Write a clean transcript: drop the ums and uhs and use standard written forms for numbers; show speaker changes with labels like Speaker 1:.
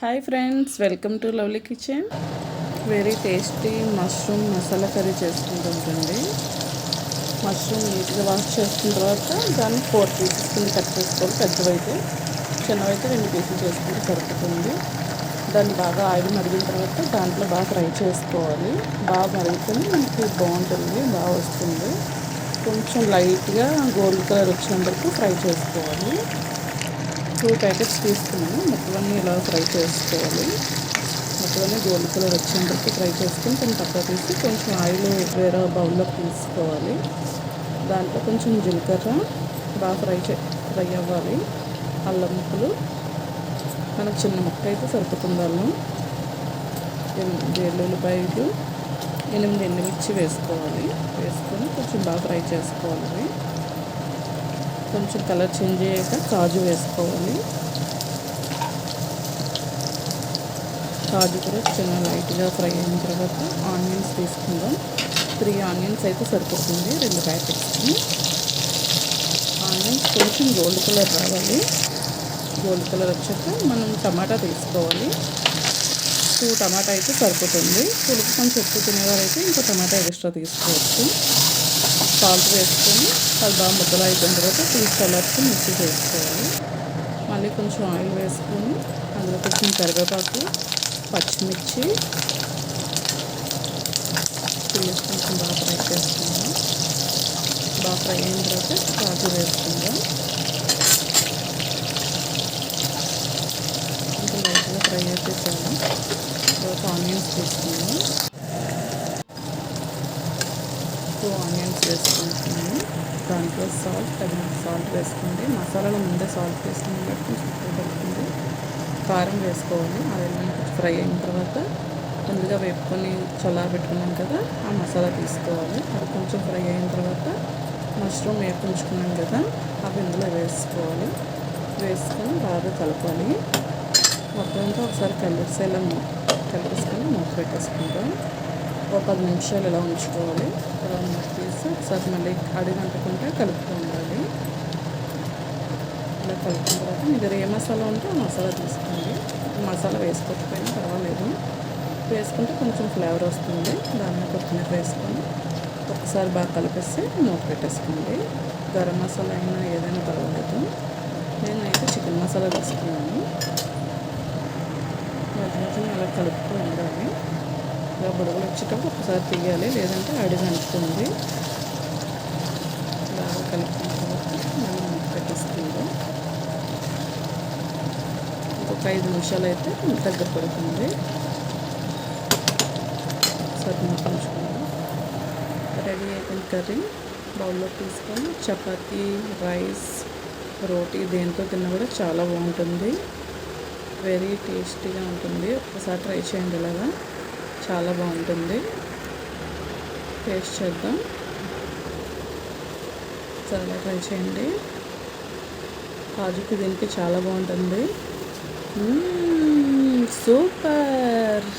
Speaker 1: Hi friends, welcome to lovely kitchen. Very tasty mushroom masala curry చేసుకుంటుంటుంది. Mushroom నీట్గా wash చేసుకున్న తర్వాత దాన్ని 4 పీసెస్ కింద కట్ చేసుకోవాలి. పెద్దవైతే, చిన్నవైతే 2 పీసులు చేసుకుంటే సరిపోతుంది. దాన్ని బాగా ఆయిల్ మరిగిన తర్వాత దాంట్లో బాగా ఫ్రై చేసుకోవాలి. బాగా మరిగితేనే మనకి బాగుంటుంది, బాగా వస్తుంది. కొంచెం లైట్గా గోల్డ్ కలర్ వచ్చినంత వరకు ఫ్రై చేసుకోవాలి. 2 ప్యాకెట్స్ తీసుకున్నాను. మొత్తం ఇలా ఫ్రై చేసుకోవాలి. మొత్తం గోల్డ్ కలర్ వచ్చేందుకు ఫ్రై చేసుకుని కొంచెం పక్క తీసి కొంచెం ఆయిల్ వేరే బౌల్లో తీసుకోవాలి. దాంట్లో కొంచెం జీలకర్ర బాగా ఫ్రై అవ్వాలి. అల్లం ముక్కలు మనకు చిన్న ముక్క అయితే సరిపోతుంది. అల్లం 8 వెల్లుల్లిపాయలు 8 ఎండుమిర్చి వేసుకోవాలి. వేసుకొని కొంచెం బాగా ఫ్రై చేసుకోవాలి. కొంచెం కలర్ చేంజ్ అయ్యాక కాజు వేసుకోవాలి. కాజు కూడా చిన్న లైట్గా ఫ్రై అయిన తర్వాత ఆనియన్స్ తీసుకుందాం. 3 ఆనియన్స్ అయితే సరిపోతుంది 2 ప్యాకెట్స్కి. ఆనియన్స్ కొంచెం గోల్డ్ కలర్ రావాలి. గోల్డ్ కలర్ వచ్చాక మనం టమాటా తీసుకోవాలి. 2 టమాటా అయితే సరిపోతుంది. పులుపు కొంచెం ఎక్కువ తినేవారైతే ఇంకో టమాటా ఎక్స్ట్రా తీసుకోవచ్చు. సాల్ట్ వేసుకొని అది బాగా ముద్దలు అయిపోయిన తర్వాత తీసి చల్లార్చి మిక్సీ చేసుకోవాలి. మళ్ళీ కొంచెం ఆయిల్ వేసుకొని అందులో కొంచెం కరివేపాకు, పచ్చిమిర్చి వేసి కొంచెం బాగా ఫ్రై చేసుకుందాం. బాగా ఫ్రై అయిన తర్వాత కాజు వేసుకుందాం. ఇంకా లైట్గా ఫ్రై అయితే చాలా. తర్వాత ఆనియన్స్ తీసుకుందాం. 2 ఆనియన్స్ వేసుకుంటున్నాను. దాంట్లో సాల్ట్ వేసుకోండి. మసాలాలో ముందే సాల్ట్ వేసుకుని కొంచెం ఎక్కువ పడుతుంది. కారం వేసుకోవాలి. అది ఫ్రై అయిన తర్వాత ముందుగా వేపుకొని చల్లారబెట్టుకున్నాం కదా, ఆ మసాలా తీసుకోవాలి. అది కొంచెం ఫ్రై అయిన తర్వాత మష్రూమ్ వేపుంచుకున్నాం కదా, అవి ఇందులో వేసుకోవాలి. వేసుకొని బాగా కలపాలి. మొత్తం అంతా ఒకసారి కలిపేసుకొని మూత పెట్టేసుకుంటాం. ఒక 10 నిమిషాలు ఇలా ఉంచుకోవాలి. ఇలా మూత తీసి ఒకసారి మళ్ళీ అడుగంటకుంటే కలుపుతూ ఉండాలి. ఇలా కలుపుకున్న తర్వాత మీ దగ్గర ఏ మసాలా ఉంటే ఆ మసాలా తీసుకోండి. మసాలా వేసుకోకపోయినా పర్వాలేదు. వేసుకుంటే కొంచెం ఫ్లేవర్ వస్తుంది. దాన్ని కొత్తిమీర వేసుకొని ఒకసారి బాగా కలిపేసి మూత పెట్టేసుకోండి. గరం మసాలా అయినా ఏదైనా పర్వాలేదు. నేనైతే చికెన్ మసాలా తీసుకున్నాను. మధ్య అలా కలుపుతూ ఉండాలి. ఇలా బుడగలు వచ్చేటప్పుడు ఒకసారి తీయాలి, లేదంటే అడుగు అంటుతుంది. బాగా కలుపుకున్న తర్వాత మనం మూత పెట్టేసుకుందాం. ఇంకొక 5 నిమిషాలు అయితే దగ్గర పడుతుంది. ఒకసారి మూత ఉంచుకుందాం. రెడీ అయిపోయిన కర్రీ బౌల్లో తీసుకొని చపాతీ, రైస్, రోటీ దేంతో తిన్నా కూడా చాలా బాగుంటుంది. వెరీ టేస్టీగా ఉంటుంది. ఒకసారి ట్రై చేయండి. ఇలాగా చాలా బాగుంటుంది. టేస్ట్ చేద్దాం. చాలా ట్రై చేయండి. కాజుకి దీనికి చాలా బాగుంటుంది. సూపర్.